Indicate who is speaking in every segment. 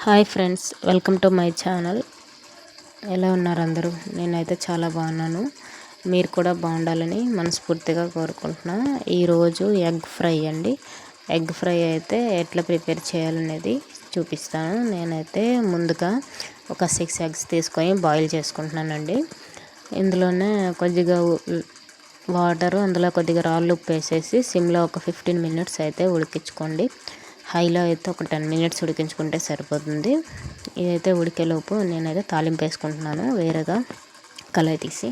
Speaker 1: Hi friends, welcome to my channel. ఎలా ఉన్నారు అందరూ? నేనైతే చాలా బాగున్నాను. మీరు కూడా బాగుండాలని మనస్ఫూర్తిగా కోరుకుంటున్నా. ఈరోజు ఎగ్ ఫ్రై అండి. ఎగ్ ఫ్రై అయితే ఎట్లా ప్రిపేర్ చేయాలనేది చూపిస్తాను. నేనైతే ముందుగా ఒక 6 ఎగ్స్ తీసుకొని బాయిల్ చేసుకుంటున్నానండి. ఇందులోనే కొద్దిగా వాటరు, అందులో కొద్దిగా రాళ్ళు ఉప్పు వేసేసి సిమ్లో ఒక 15 మినిట్స్ అయితే ఉడికించుకోండి. హైలో అయితే ఒక 10 మినిట్స్ ఉడికించుకుంటే సరిపోతుంది. ఇదైతే ఉడికేలోపు నేనైతే తాలింపు వేసుకుంటున్నాను. వేరేగా కళాయి తీసి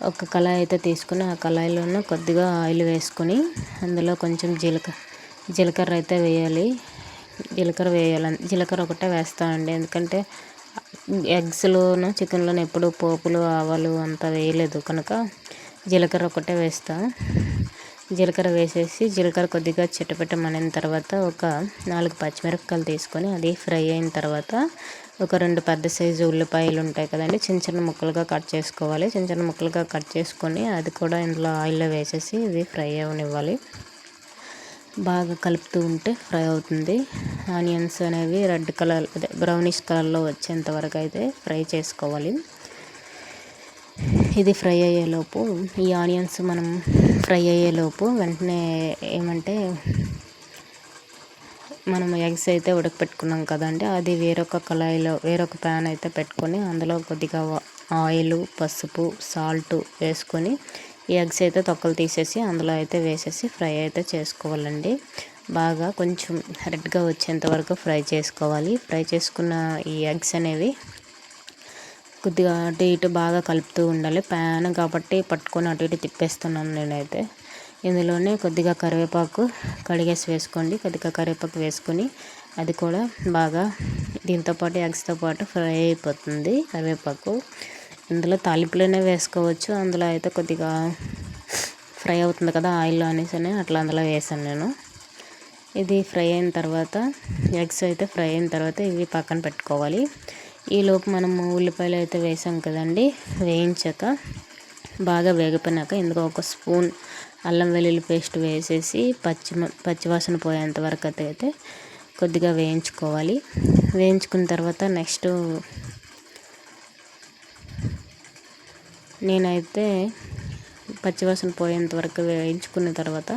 Speaker 1: ఒక కళాయి అయితే తీసుకుని ఆ కళాయిలోనే కొద్దిగా ఆయిల్ వేసుకొని అందులో కొంచెం జీలకర్ర అయితే వేయాలి. జీలకర్ర ఒకటే వేస్తానండి, ఎందుకంటే ఎగ్స్లోను చికెన్లోను ఎప్పుడు పోపులు ఆవాలు అంతా వేయలేదు కనుక జీలకర్ర ఒకటే వేస్తాను. జీలకర్ర వేసేసి జీలకర్ర కొద్దిగా చిటపటమనిన తర్వాత ఒక 4 పచ్చిమిరపకాయలు తీసుకొని అది ఫ్రై అయిన తర్వాత ఒక 2 పెద్ద సైజు ఉల్లిపాయలు ఉంటాయి కదండి, చిన్న చిన్న ముక్కలుగా కట్ చేసుకోవాలి. చిన్న చిన్న ముక్కలుగా కట్ చేసుకొని అది కూడా ఇందులో ఆయిల్లో వేసేసి ఇది ఫ్రై అవనివ్వాలి. బాగా కలుపుతూ ఉంటే ఫ్రై అవుతుంది. ఆనియన్స్ అనేవి రెడ్ కలర్, అదే బ్రౌనిష్ కలర్లో వచ్చేంత వరకు అయితే ఫ్రై చేసుకోవాలి. ఇది ఫ్రై అయ్యేలోపు, ఈ ఆనియన్స్ మనం ఫ్రై అయ్యేలోపు వెంటనే ఏమంటే మనం ఎగ్స్ అయితే ఉడకపెట్టుకున్నాం కదండి, అది వేరొక కళాయిలో వేరొక ప్యాన్ అయితే పెట్టుకొని అందులో కొద్దిగా ఆయిల్, పసుపు, సాల్ట్ వేసుకొని ఈ ఎగ్స్ అయితే తొక్కలు తీసేసి అందులో అయితే వేసేసి ఫ్రై అయితే చేసుకోవాలండి. బాగా కొంచెం రెడ్గా వచ్చేంత వరకు ఫ్రై చేసుకోవాలి. ఫ్రై చేసుకున్న ఈ ఎగ్స్ అనేవి కొద్దిగా అటు ఇటు బాగా కలుపుతూ ఉండాలి. ప్యాన్ కాబట్టి పట్టుకొని అటు ఇటు తిప్పేస్తున్నాను నేనైతే. ఇందులోనే కొద్దిగా కరివేపాకు కడిగేసి వేసుకోండి. కొద్దిగా కరివేపాకు వేసుకొని అది కూడా బాగా దీంతోపాటు ఎగ్స్తో పాటు ఫ్రై అయిపోతుంది. కరివేపాకు ఇందులో తాలింపులోనే వేసుకోవచ్చు, అందులో అయితే కొద్దిగా ఫ్రై అవుతుంది కదా ఆయిల్లో అనేసి అట్లా అందులో వేసాను నేను. ఇది ఫ్రై అయిన తర్వాత ఎగ్స్ అయితే ఫ్రై అయిన తర్వాత ఇవి పక్కన పెట్టుకోవాలి. ఈలోపు మనము ఉల్లిపాయలు అయితే వేసాం కదండి, వేయించాక బాగా వేగిపోయినాక ఇందులో ఒక స్పూన్ అల్లం వెల్లుల్లి పేస్ట్ వేసేసి పచ్చివాసన పోయేంత వరకు అయితే కొద్దిగా వేయించుకోవాలి. వేయించుకున్న తర్వాత నెక్స్ట్ నేనైతే పచ్చివాసన పోయేంత వరకు వేయించుకున్న తర్వాత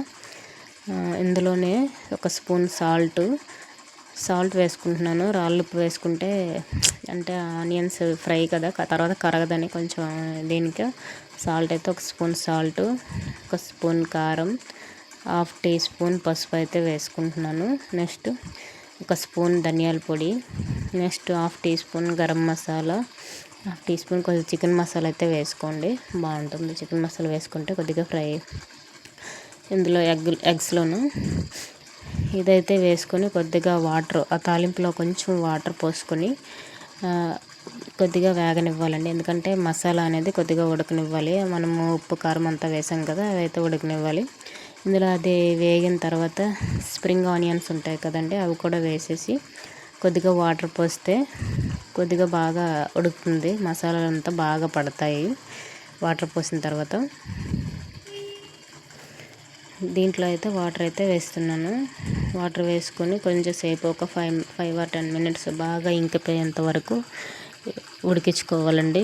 Speaker 1: ఇందులోనే ఒక స్పూన్ సాల్ట్ వేసుకుంటున్నాను. రాళ్ళుప్పు వేసుకుంటే అంటే ఆనియన్స్ ఫ్రై కదా, తర్వాత కరగదని కొంచెం దీనికి సాల్ట్ అయితే ఒక స్పూన్ సాల్ట్, ఒక స్పూన్ కారం, 1/2 టీ స్పూన్ పసుపు అయితే వేసుకుంటున్నాను. నెక్స్ట్ ఒక స్పూన్ ధనియాల పొడి, next 1/2 teaspoon garam masala, 1/2 teaspoon కొద్దిగా చికెన్ మసాలా అయితే వేసుకోండి, బాగుంటుంది. చికెన్ మసాలా వేసుకుంటే కొద్దిగా ఫ్రై ఇందులో ఎగ్స్లోను ఇదైతే వేసుకొని కొద్దిగా వాటర్, ఆ తాలింపులో కొంచెం వాటర్ పోసుకొని కొద్దిగా వేగనివ్వాలండి. ఎందుకంటే మసాలా అనేది కొద్దిగా ఉడకనివ్వాలి. మనము ఉప్పు కారం అంతా వేసాం కదా, అవైతే ఉడకనివ్వాలి. ఇందులో అది వేగిన తర్వాత స్ప్రింగ్ ఆనియన్స్ ఉంటాయి కదండి, అవి కూడా వేసేసి కొద్దిగా వాటర్ పోస్తే కొద్దిగా బాగా ఉడుకుతుంది. మసాలాలు అంతా బాగా పడతాయి వాటర్ పోసిన తర్వాత. దీంట్లో అయితే వాటర్ అయితే వేస్తున్నాను. వాటర్ వేసుకొని కొంచెం సేపు ఒక 5 or 10 మినిట్స్ బాగా ఇంకిపోయేంత వరకు ఉడికించుకోవాలండి,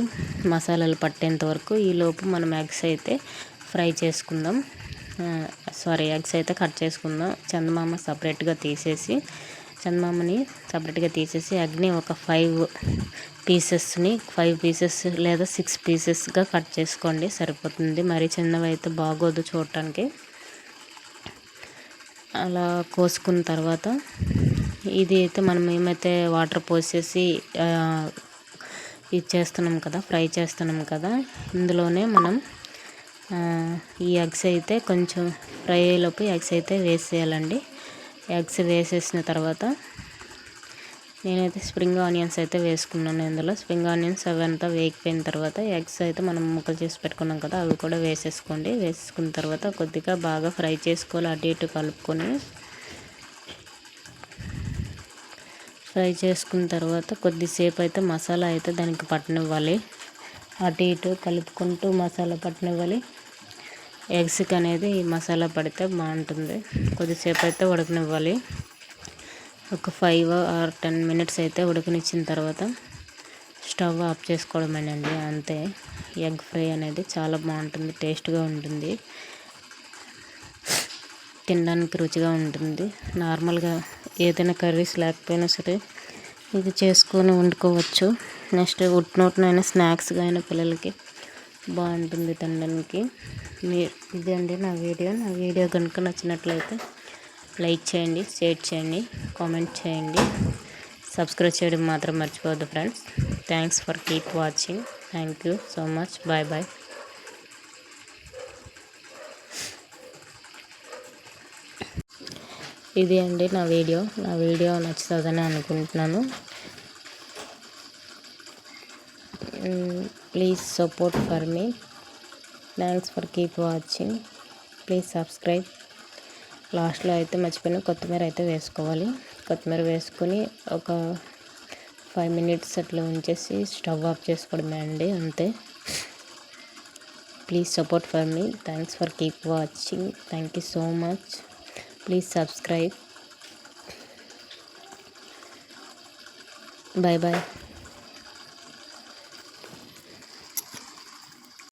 Speaker 1: మసాలాలు పట్టేంత వరకు. ఈలోపు మనం ఎగ్స్ అయితే ఫ్రై చేసుకుందాం. ఎగ్స్ అయితే కట్ చేసుకుందాం. చందమామని సపరేట్గా తీసేసి ఎగ్ని ఒక 5 పీసెస్ లేదా 6 పీసెస్గా కట్ చేసుకోండి, సరిపోతుంది. మరి చిన్నవి అయితే బాగోదు చూడటానికి. అలా కోసుకున్న తర్వాత ఇది అయితే మనం ఏమైతే వాటర్ పోసేసి ఇది చేస్తున్నాం కదా, ఫ్రై చేస్తున్నాం కదా, ఇందులోనే మనం ఈ ఎగ్స్ అయితే కొంచెం ఫ్రై అయ్యేలోపు ఎగ్స్ అయితే వేసేయాలండి. ఎగ్స్ వేసేసిన తర్వాత నేనైతే స్ప్రింగ్ ఆనియన్స్ అయితే వేసుకున్నాను. ఇందులో స్ప్రింగ్ ఆనియన్స్ అవంతా వేగిపోయిన తర్వాత ఎగ్స్ అయితే మనం ముక్కలు చేసి పెట్టుకున్నాం కదా, అవి కూడా వేసేసుకోండి. వేసుకున్న తర్వాత కొద్దిగా బాగా ఫ్రై చేసుకోవాలి, అటు ఇటు కలుపుకొని. ఫ్రై చేసుకున్న తర్వాత కొద్దిసేపు అయితే మసాలా అయితే దానికి పట్టనివ్వాలి, అటు ఇటు కలుపుకుంటూ మసాలా పట్టనివ్వాలి. ఎగ్స్కి అనేది ఈ మసాలా పడితే బాగుంటుంది. కొద్దిసేపు అయితే ఉడకనివ్వాలి. ఒక 5 or 10 minutes అయితే ఉడకనిచ్చిన తర్వాత స్టవ్ ఆఫ్ చేసుకోవడమేనండి. అంతే. ఎగ్ ఫ్రై అనేది చాలా బాగుంటుంది, టేస్ట్గా ఉంటుంది, తినడానికి రుచిగా ఉంటుంది. నార్మల్గా ఏదైనా కర్రీస్ లేకపోయినా సరే ఇది చేసుకొని వండుకోవచ్చు. నెక్స్ట్ ఉట్నోటినైనా స్నాక్స్గా అయినా పిల్లలకి బాగుంటుంది తినడానికి. ఇదండి నా వీడియో కనుక నచ్చినట్లయితే లైక్ చేయండి, షేర్ చేయండి, కామెంట్ చేయండి, సబ్స్క్రైబ్ చేయడం మాత్రం మర్చిపోవద్దు friends. Thanks for keep watching. Thank you so much. Bye bye. ఇది అండి నా వీడియో నచ్చుతుందని అనుకుంటున్నాను. Please support for me. Thanks for keep watching. Please subscribe. లాస్ట్లో అయితే మర్చిపోయిన కొత్తిమీర అయితే వేసుకోవాలి. కొత్తిమీర వేసుకొని ఒక 5 minutes అట్లా ఉంచేసి స్టవ్ ఆఫ్ చేసుకోవడమే అండి. అంతే. Please support for me. Thanks for keep watching. Thank you so much. Please subscribe. Bye bye.